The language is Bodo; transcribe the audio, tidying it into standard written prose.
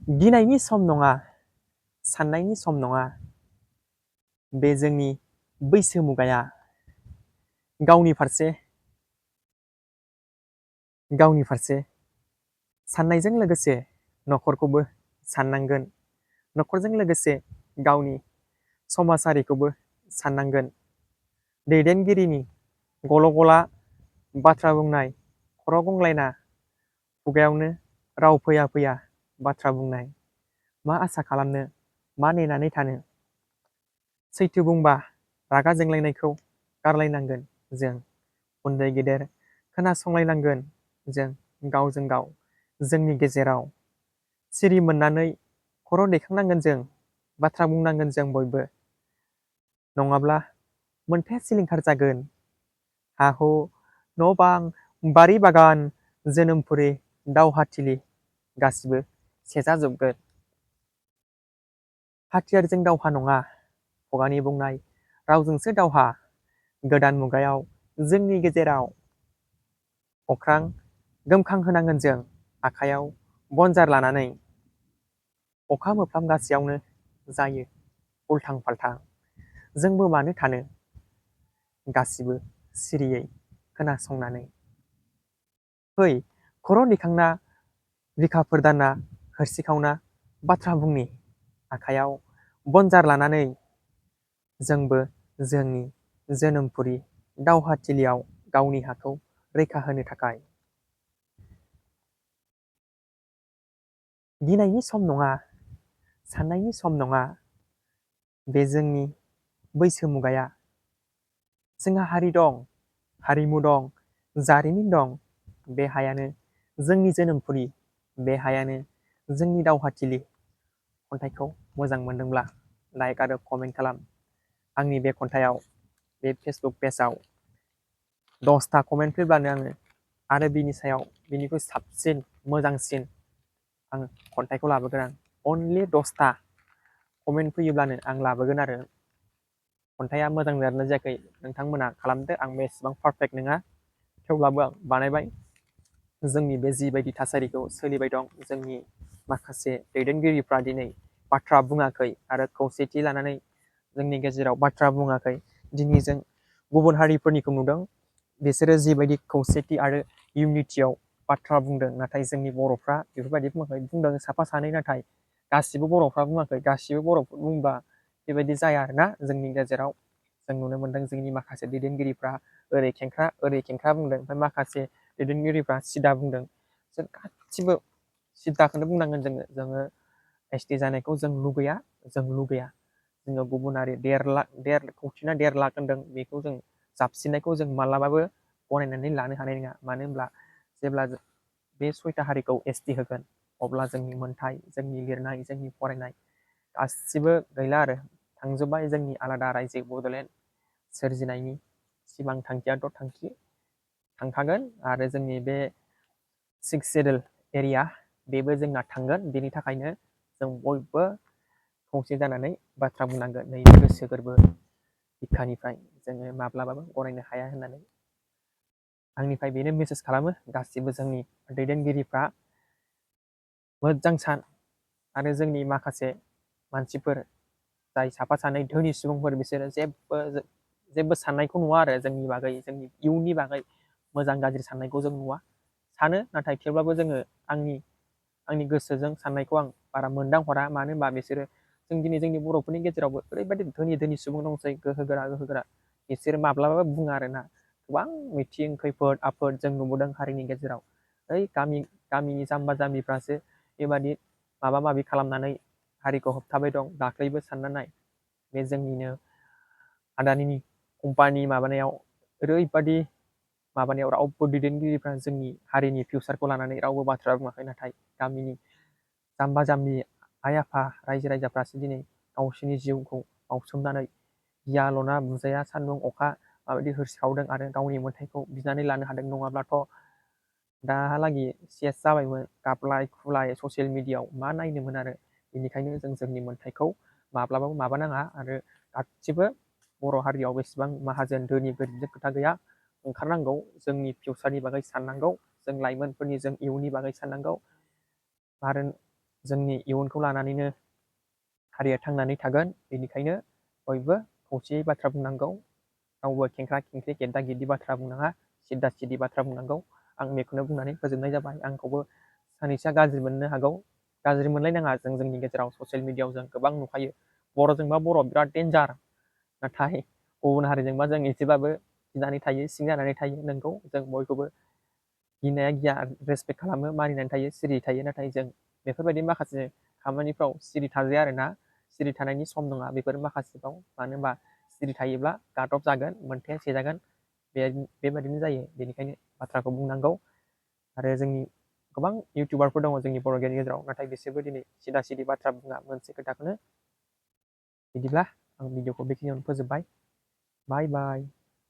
गिनायनि सम नङा, साननायनि सम नङा। बे जोंनि बैसो मुगाया गावनि फारसे साननायजों लोगोसे न'खरखौबो साननांगोन। न'खरजों लोगोसे गावनि समाजारिखौबो साननांगोन। दैदेनगिरिनि गल' गला बाथ्रा बुंनाय, खर' गंग्लायना खुगायावनो राव फैया फैया बाथ्रा बुंनाय, मा आसा खालामनो, मा नेनानै थानो। सैथो बुंबा रागा जोंलायनायखौ गारलायनांगोन जों। उन्दै गेदेर खोनासंलायनांगोन जों गावजों गाव जोंनि गेजेराव। सिरि मोननानै खर' दैखांनांगोन जों, बाथ्रा बुंनांगोन जों बयबो। नङाब्ला मोनथाया सिलिंखार जागोन। हा हु, न' बां, बारि बागान, जोनोमफुरि, दावहाथिलि गासिबो सेजाजोबगोन। हाथियारजों दावहा नङा, खुगानि बुंनाय रावजोंसो दावहा। गोदान मुगायाव जोंनि गेजेराव अख्रां गोमखांहोनांगोन जों आखाइयाव बनजार लानानै। अखा मोफ्लाम गासैयावनो जायो उल्थां फाल्थां। जोंबो मानो थानो, गासिबो सिरियै खोनासंनानै। फै खर' दिखांना बिखाफोर दाना हरसिखावना बाथ्रा बुंनि आखाइयाव बनजार लानानै। जोंबो जोंनि जोनोमफुरि दावहाथिलियाव गावनि हाखौ रैखा होनो थाखाय। गिनायनि सम नङा, साननायनि सम नङा। बे जोंनि बैसो मुगाया। जोंहा हारि दं, हारिमु दं, जारिमिन दं। बे हायानो जोंनि जोनोमफुरि, बे हायानो जोंनि दावहाथिलि। खन्थाइखौ मोजां मोनदोंब्ला लाइक आरो कमेन्ट खालाम। आंनि बे खन्थाइयाव, बे फेसबुक पेजआव 10टा कमेन्ट फैब्लानो आङो आरो बिनि सायाव बिनिख्रुइ साबसिन मोजांसिन आं खन्थाइखौ लाबोगोन। आं अनलि 10टा कमेन्ट फैयोब्लानो आं लाबोगोन आरो। खन्थाइया मोजां जादोंना जायाखै नोंथांमोना खालामदो, आंबो एसेबां पारफेक्ट नङा, थेवब्लाबो आं बानायबाय। जोंनि बे जिबायदि थासारिखौ सोलिबाय दं, जोंनि माखासे दैदेनगिरिफ्रा दिनै बाथ्रा बुङाखै आरो खौसेथि लानानै जोंनि गेजेराव बाथ्रा बुङाखै। दिनै जों गुबुन हारिफोरनिखौ नुदों, बिसोरो जिबायदि खौसेथि आरो इउनिटियाव बाथ्रा बुंदों, नाथाय जोंनि बर'फ्रा बेफोरबायदि बुङाखै। बुंदों साफा सानै, नाथाय गासिबो बर'फ्रा बुङाखै। गासिबो बर'फोर बुंबा बेबायदि जाया आरोना। जोंनि गेजेराव जों नुनो मोनदों जोंनि माखासे दैदेनगिरिफ्रा ओरै खेंख्रा बुंदों, ओमफ्राय माखासे दैदेनगिरिफ्रा सिदा बुंदों। जों गासिबो सिद्दाखौनो बुंनांगोन। जोङो एसटि जानायखौ जों लुगैया। जोङो गुबुन हारि 1.5 कौटि ना 1.5 लाख होनदों, बेखौ जों जाबसिननायखौ जों मालाबाबो गनायनानै लानो हानाय नङा। मानो होनब्ला जेब्ला बे 6टा हारिखौ एसटि होगोन, अब्ला जोंनि मोन्थाय, जोंनि लिरनाय, जोंनि फरायनाय गासिबो गैला आरो थांजोब्बाय। जोंनि आलादा रायजो बड'लेण्ड सोरजिनायनि सिमां थांखियाथ' थांखागोन, आरो जोंनि बे 6 सेडुल एरिया बेबो जोंना थांगोन। बेनि थाखायनो जों बयबो खौसे जानानै बाथ्रा बुंनांगोन। नैबे गोसो गोरबो बिखानिफ्राय जोङो माब्लाबाबो गनायनो हाया होननानै आंनिफ्राय बेनो मेसेज खालामो। गासिबो जोंनि दैदेनगिरिफ्रा मोजां सान, आरो जोंनि माखासे मानसिफोर जाय साफा सानै धोनि सुबुंफोर, बिसोरो जेबो साननायखौ नुवा आरो जोंनि बागै, जोंनि इयुननि बागै मोजां गाज्रि साननायखौ जों नुवा। सानो, नाथाय थेवब्लाबो जोङो आंनि गोसोजों साननायखौ आं बारा मोनदांहरा। मानो होनबा बिसोरो दिनै जोंनि बर'फोरनि गेजेरावबो ओरैबायदि धोनि सुबुं दंसै, गोहोगोरा। बिसोर माब्लाबाबो बुङा आरोना। गोबां मिथिं खैफोद आफोद जों नुबोदों हारिनि गेजेराव। गामिनि जाम्बा जाम्बिफ्रासो बेबादि माबा माबि खालामनानै हारिखौ होबथाबाय दं। दाख्लैबो सानना नाय, बे जोंनिनो आदानिनि कम्पानि माबानायाव ओरैबादि माबानायाव रावबो दैदेनगिरिफ्रा जोंनि हारिनि फिउचारखौ लानानै रावबो बाथ्रा बुङाखै। नाथाय गामिनि जाम्बा जाम्बि आइ आफा रायजो राजाफ्रासो दिनै गावसोरनि जिउखौ बावसोमनानै गिया लना बुजाया सान्दुं अखा माबायदि होरसिखावदों आरो गावनि मोन्थायखौ बिनानै लानो हादों। नङाब्लाथ' दाहालागि सेस जाबायमोन। गाबलाय खुलाय ससियेल मिडियाआव मा नायनोमोन आरो। बेनिखायनो जों जोंनि मोन्थायखौ माब्लाबाबो माबानाङा। आरो गासिबो बर' हारियाव बेसेबां माहाजोन धोनि गोरिबनि खोथा गैया, ओंखारनांगौ। जोंनि फिउचारनि बागै साननांगौ, जों लाइमोनफोरनि, जों इयुननि बागै साननांगौ। आरो जोंनि इयुनखौ लानानैनो हारिया थांनानै थागोन। बेनिखायनो बयबो खौसेयै बाथ्रा बुंनांगौ। रावबो खेंख्रा खेंख्रि गेद्दा गेद्दि बाथ्रा बुंनाङा, सिद्दा सिद्दि बाथ्रा बुंनांगौ। आं बेखौनो बुंनानै फोजोबनाय जाबाय। आंखौबो सानैसोआ गाज्रि मोननो हागौ। गाज्रि मोनलायनाङा। जोंनि गेजेराव ससियेल मिडियायाव जों गोबां नुखायो। बर'जोंबा बर' बिराद डेन्जार। नाथाय गुबुन हारिजोंबा जों एसेबाबो गिनानै थायो, सिं जानानै थायो। नोंगौ, जों बयखौबो गिनाया गिया, रेसपेक्ट खालामो, मानिनानै थायो, सिरि थायो। नाथाय जों बेफोरबायदि माखासे खामानिफ्राव सिरि थाजाया आरोना। सिरि थानायनि सम नङा बेफोर माखासेफ्राव। मानो होनबा सिरि थायोब्ला गादब जागोन, मोनथाया सेजागोन। बेबायदिनो जायो। बेनिखायनो बाथ्राखौ बुंनांगौ। आरो जोंनि गोबां इउटिउबारफोर दङ जोंनि बर' गेजेराव, नाथाय बिसोरबो दिनै सिदा सिदि बाथ्रा बुङा मोनसे खोथाखौनो। बिदिब्ला आं भिडिअखौ बेखिनियावनो फोजोबबाय। बाय बाय।